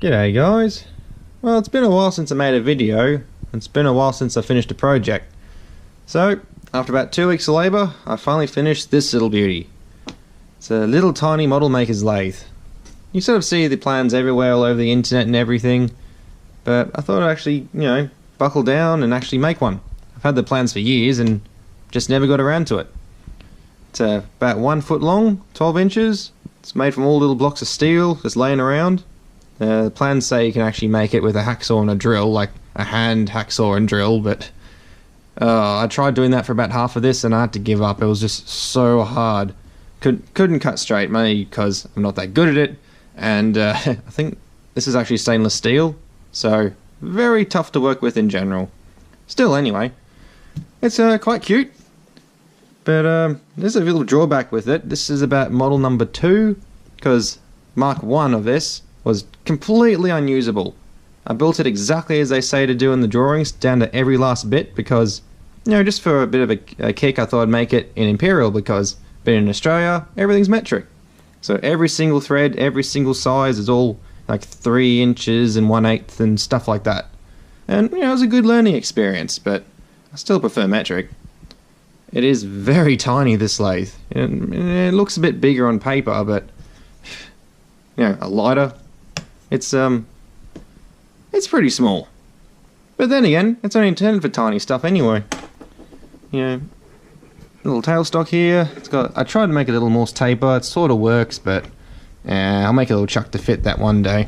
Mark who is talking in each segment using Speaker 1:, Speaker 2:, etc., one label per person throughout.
Speaker 1: G'day guys. Well, it's been a while since I made a video, and it's been a while since I finished a project. So, after about 2 weeks of labour, I finally finished this little beauty. It's a little tiny model maker's lathe. You sort of see the plans everywhere all over the internet and everything, but I thought I'd actually, buckle down and actually make one. I've had the plans for years and just never got around to it. It's about 1 foot long, 12 inches. It's made from all little blocks of steel just laying around. The plans say you can actually make it with a hacksaw and a drill, like a hand hacksaw and drill, but I tried doing that for about half of this and I had to give up. It was just so hard. Couldn't cut straight, mainly because I'm not that good at it, and I think this is actually stainless steel, so very tough to work with in general. Still, anyway, it's quite cute, but there's a little drawback with it. This is about model number 2, because Mark 1 of this was completely unusable. I built it exactly as they say to do in the drawings, down to every last bit, because, just for a bit of a kick, I thought I'd make it in Imperial, because being in Australia, everything's metric. So every single thread, every single size is all like 3 inches and 1/8 and stuff like that. And, it was a good learning experience, but I still prefer metric. It is very tiny, this lathe. It looks a bit bigger on paper, but, a lighter. It's pretty small. But then again, it's only intended for tiny stuff anyway. Little tailstock here. I tried to make it a little more taper. It sort of works, but I'll make a little chuck to fit that one day.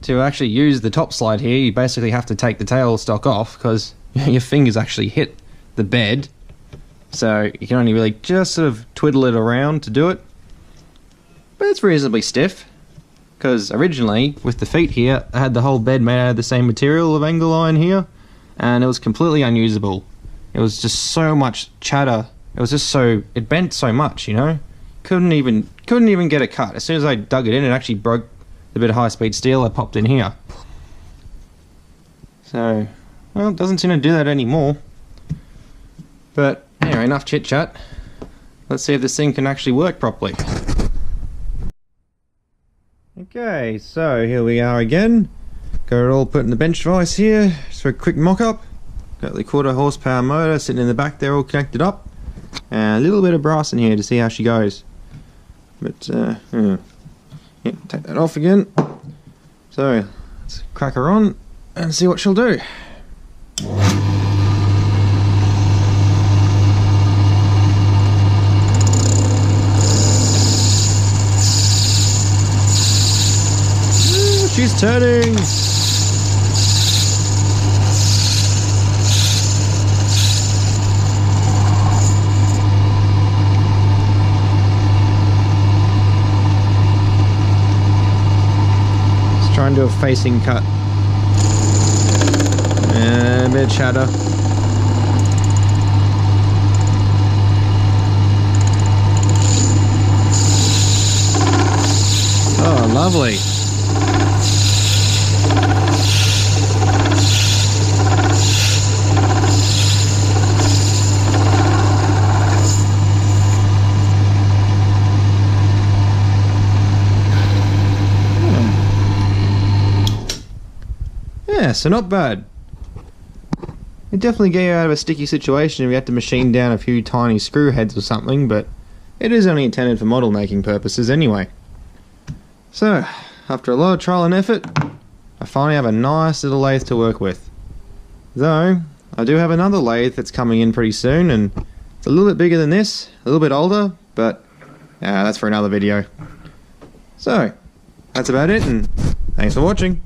Speaker 1: To actually use the top slide here, you basically have to take the tailstock off because your fingers actually hit the bed. So you can only really just sort of twiddle it around to do it. But it's reasonably stiff. Because originally, with the feet here, I had the whole bed made out of the same material of angle iron here, and it was completely unusable. It was just so much chatter. It bent so much, Couldn't even get a cut. As soon as I dug it in, it actually broke the bit of high-speed steel I popped in here. So, well, it doesn't seem to do that anymore. But anyway, enough chit-chat. Let's see if this thing can actually work properly. Okay, so here we are again. Got it all put in the bench vise here, just for a quick mock-up. Got the 1/4 horsepower motor sitting in the back there all connected up. And a little bit of brass in here to see how she goes. But, take that off again. So, let's crack her on and see what she'll do. She's turning! Just trying to do a facing cut. And a bit of chatter. Oh, lovely. Yeah, so not bad. It definitely get you out of a sticky situation if you had to machine down a few tiny screw heads or something, but it is only intended for model making purposes anyway. So, after a lot of trial and effort, I finally have a nice little lathe to work with. Though, I do have another lathe that's coming in pretty soon, and it's a little bit bigger than this, a little bit older, but that's for another video. So, that's about it, and thanks for watching.